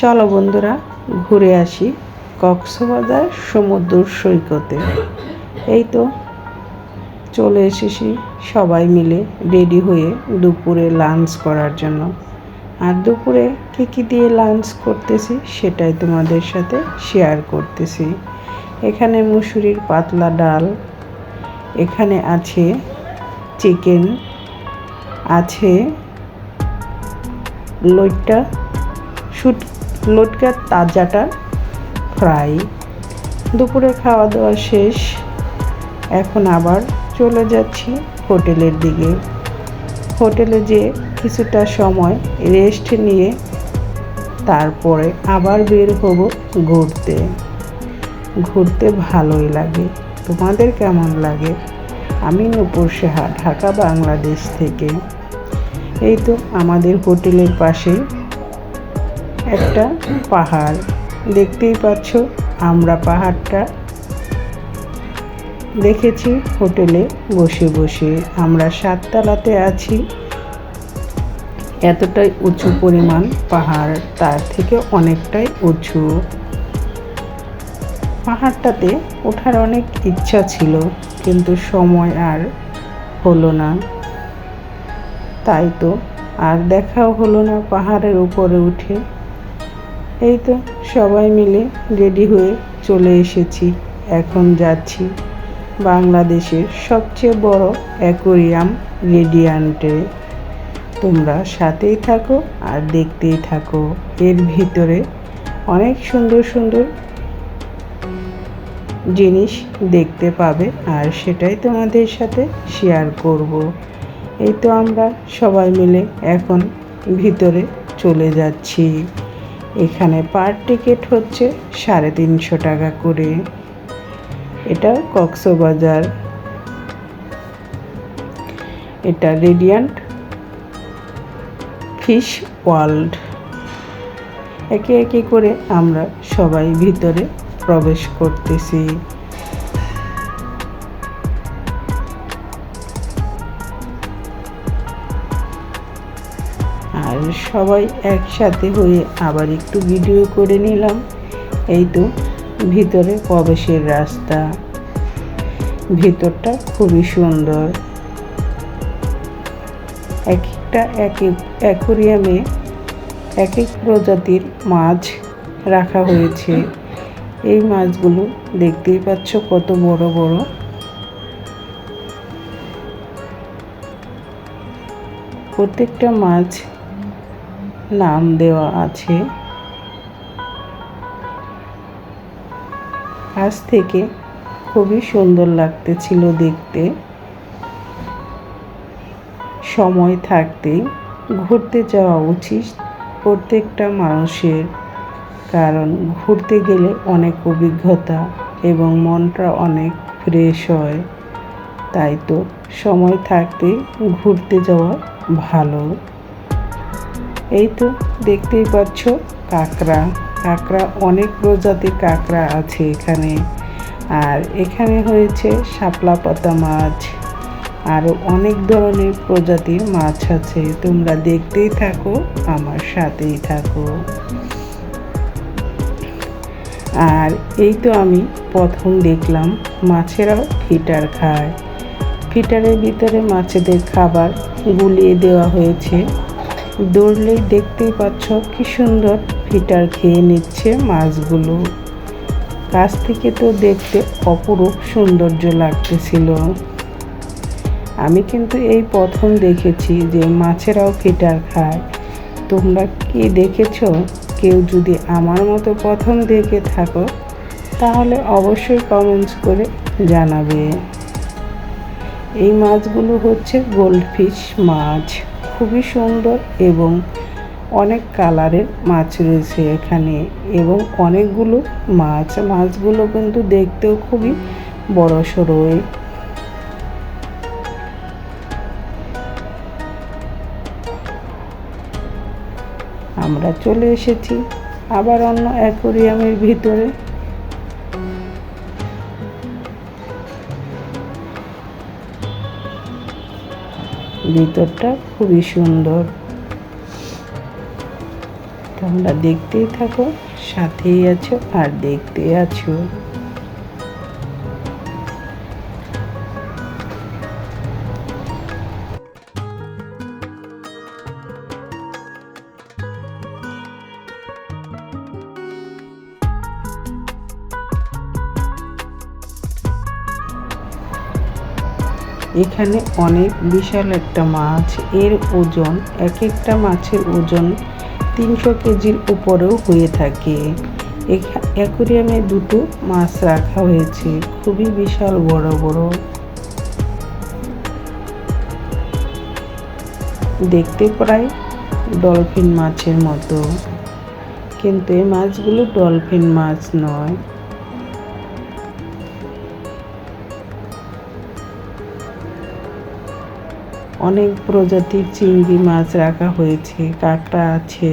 চলো বন্ধুরা ঘুরে আসি কক্সবাজার সমুদ্র সৈকতে। এই তো চলে এসেছি সবাই মিলে রেডি হয়ে দুপুরে লাঞ্চ করার জন্য। আর দুপুরে কী দিয়ে লাঞ্চ করতেছি সেটাই তোমাদের সাথে শেয়ার করতেছি। এখানে মুসুরির পাতলা ডাল, এখানে আছে চিকেন, আছে লটকা তাজাটা ফ্রাই। দুপুরে খাওয়া দাওয়া শেষ, এখন আবার চলে যাচ্ছি হোটেলের দিকে। হোটেলে যে কিছুটা সময় রেস্ট নিয়ে তারপরে আবার বের হব ঘুরতে ভালোই লাগে। তোমাদের কেমন লাগে? আমি নূপুর সাহা, ঢাকা বাংলাদেশ থেকে। এই তো আমাদের হোটেলের পাশে একটা পাহাড় দেখতেই পাচ্ছ। আমরা পাহাড়টা দেখেছি হোটেলে বসে বসে। আমরা 7 তলাতে আছি। এতটাই উঁচু পরিমাণ পাহাড়, তার থেকে অনেকটাই উঁচু। পাহাড়টাতে ওঠার অনেক ইচ্ছা ছিল, কিন্তু সময় আর হলো না। তাই তো আর দেখাও হলো না পাহাড়ের উপরে উঠে। এই তো সবাই মিলে রেডি হয়ে চলে এসেছি। এখন যাচ্ছি বাংলাদেশের সবচেয়ে বড় অ্যাকোয়ারিয়াম রেডিয়ান্টে। তোমরা সাথেই থাকো আর দেখতেই থাকো। এর ভিতরে অনেক সুন্দর সুন্দর জিনিস দেখতে পাবে, আর সেটাই তোমাদের সাথে শেয়ার করব। এই তো আমরা সবাই মিলে এখন ভিতরে চলে যাচ্ছি। এখানে পার টিকিট হচ্ছে 350 টাকা করে। এটা কক্সবাজার, এটা রেডিয়ান্ট ফিশ ওয়ার্ল্ড। একে একে করে আমরা সবাই ভিতরে প্রবেশ করতেছি। আর সবাই একসাথে হয়ে আবার একটু ভিডিও করে নিলাম। এই তো ভিতরে প্রবেশের রাস্তা। ভিতরটা খুবই সুন্দর। একটা অ্যাকোয়ারিয়ামে এক এক প্রজাতির মাছ রাখা হয়েছে। এই মাছগুলো দেখতেই পাচ্ছ কত বড় বড়। প্রত্যেকটা মাছ নাম দেওয়া আছে। কাছ থেকে খুবই সুন্দর লাগতেছিল দেখতে। সময় থাকতেই ঘুরতে যাওয়া উচিত প্রত্যেকটা মানুষের, কারণ ঘুরতে গেলে অনেক অভিজ্ঞতা এবং মনটা অনেক ফ্রেশ হয়। তাই তো সময় থাকতেই ঘুরতে যাওয়া ভালো। এই তো দেখতেই পাচ্ছ কাঁকড়া অনেক প্রজাতির কাঁকড়া আছে এখানে। আর এখানে হয়েছে শাপলা পাতা মাছ, আরও অনেক ধরনের প্রজাতির মাছ আছে। তোমরা দেখতেই থাকো, আমার সাথেই থাকো। আর এই তো আমি প্রথম দেখলাম মাছেরাও ফিটার খায়। ফিটারের ভিতরে মাছেদের খাবার গুলিয়ে দেওয়া হয়েছে। দৌড়লেই দেখতেই পাচ্ছ কি সুন্দর ফিটার খেয়ে নিচ্ছে মাছগুলো। কাছ থেকে তো দেখতে অপরূপ সৌন্দর্য লাগতেছিল। আমি কিন্তু এই প্রথম দেখেছি যে মাছেরাও ফিটার খায়। তোমরা কি দেখেছো? কেউ যদি আমার মতো প্রথম দেখে থাকো তাহলে অবশ্যই কমেন্টস করে জানাবে। এই মাছগুলো হচ্ছে গোল্ডফিশ মাছ, খুবই সুন্দর এবং অনেক কালারের মাছ রয়েছে এখানে, এবং অনেকগুলো মাছগুলো কিন্তু দেখতেও খুবই বড় সড়ো। আমরা চলে এসেছি আবার অন্য অ্যাকোয়ারিয়ামের ভিতরে। ভিতরটা খুবই সুন্দর। তোমরা দেখতেই থাকো, সাথেই আছো আর দেখতে আছো। এখানে অনেক বিশাল একটা মাছ, এর ওজন এক একটা মাছের ওজন 300 কেজির উপরেও হয়ে থাকে। অ্যাকুরিয়ামে দুটো মাছ রাখা হয়েছে, খুবই বিশাল বড় বড়, দেখতে প্রায় ডলফিন মাছের মতো, কিন্তু এই মাছগুলো ডলফিন মাছ নয়। অনেক প্রজাতির চিংড়ি মাছ রাখা হয়েছে, কাঁকড়া আছে।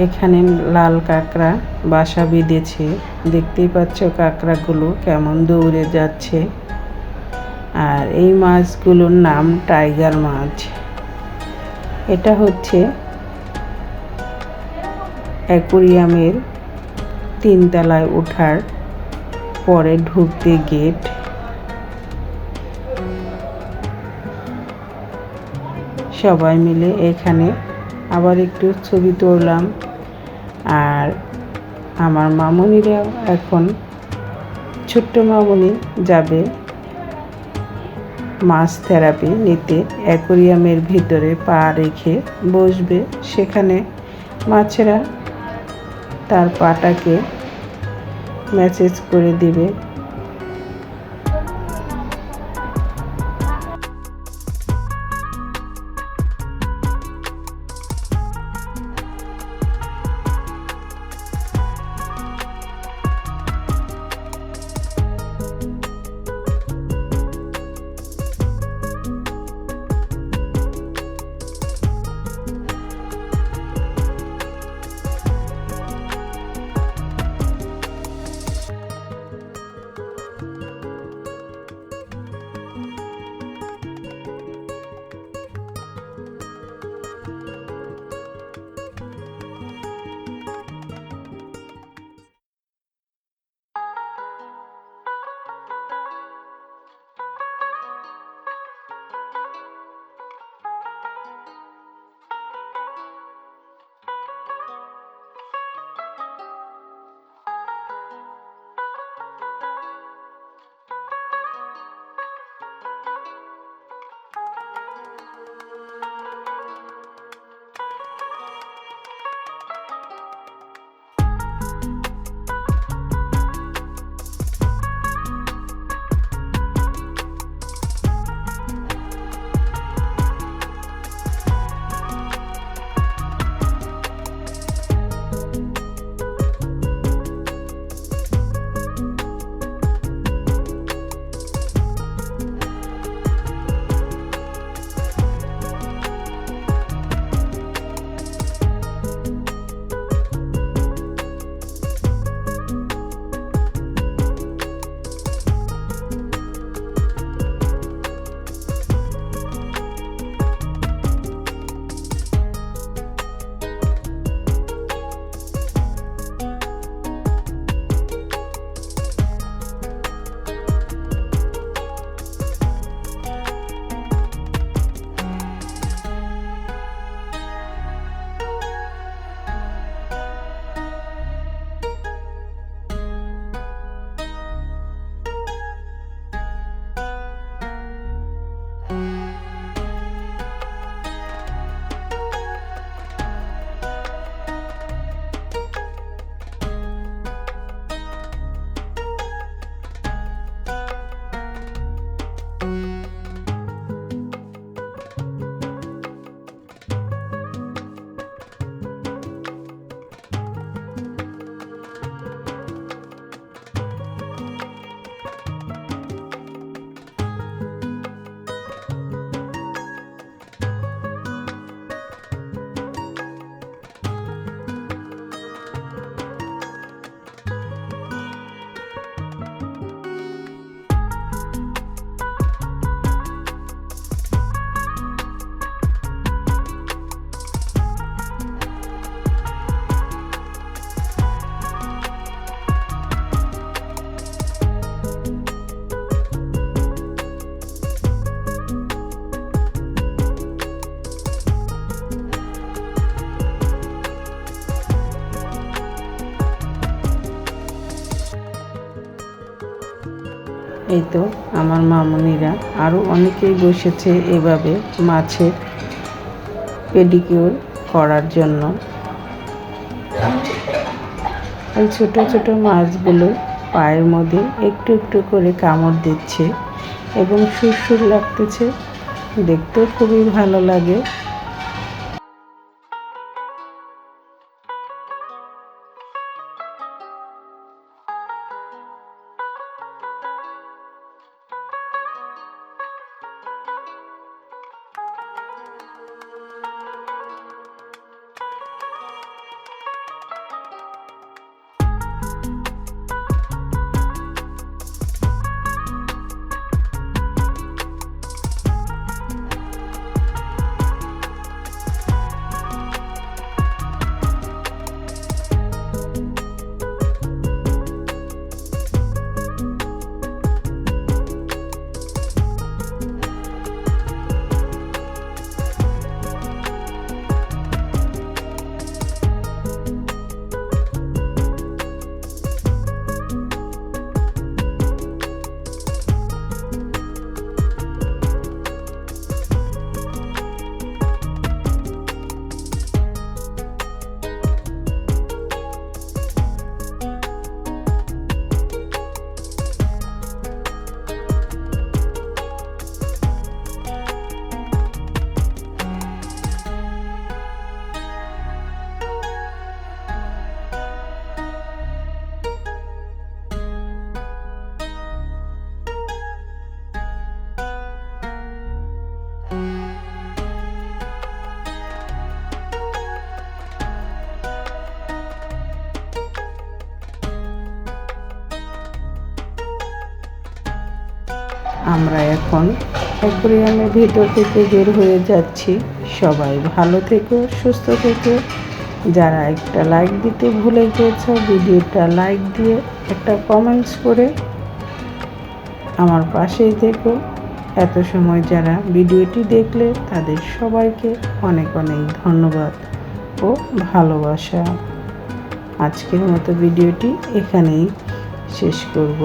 এখানে লাল কাঁকড়া বাসা বেঁধেছে, দেখতেই পাচ্ছ কাঁকড়াগুলো কেমন দৌড়ে যাচ্ছে। আর এই মাছগুলোর নাম টাইগার মাছ। এটা হচ্ছে অ্যাকোরিয়ামের 3 তলায় ওঠার পরে ঢুকতে গেট। সবাই মিলে এখানে আবার একটু ছবি তুললাম। আর আমার মামুনিরাও এখন, ছোট্ট মামুনি যাবে মাছ থেরাপি নিতে, অ্যাকোরিয়ামের ভিতরে পা রেখে বসবে। সেখানে মাছেরা তার পাটাকে ম্যাসেজ করে দিবে। এই তো আমার মামুনিরা আরও অনেকেই বসেছে এভাবে মাছের পেডিকিউর করার জন্য। এই ছোট ছোট মাছগুলো পায়ের মধ্যে একটু একটু করে কামড় দিচ্ছে এবং সুরসুর লাগতেছে, দেখতেও খুবই ভালো লাগে। আমরা এখন অ্যাকোয়ারিয়ামের ভেতর থেকে বের হয়ে যাচ্ছি। সবাই ভালো থেকো, সুস্থ থেকো। যারা একটা লাইক দিতে ভুলে গিয়েছো, ভিডিওটা লাইক দিয়ে একটা কমেন্টস করে আমার পাশেই থেকো। এত সময় যারা ভিডিওটি দেখলে তাদের সবাইকে অনেক অনেক ধন্যবাদ ও ভালোবাসা। আজকের মতো ভিডিওটি এখানেই শেষ করব।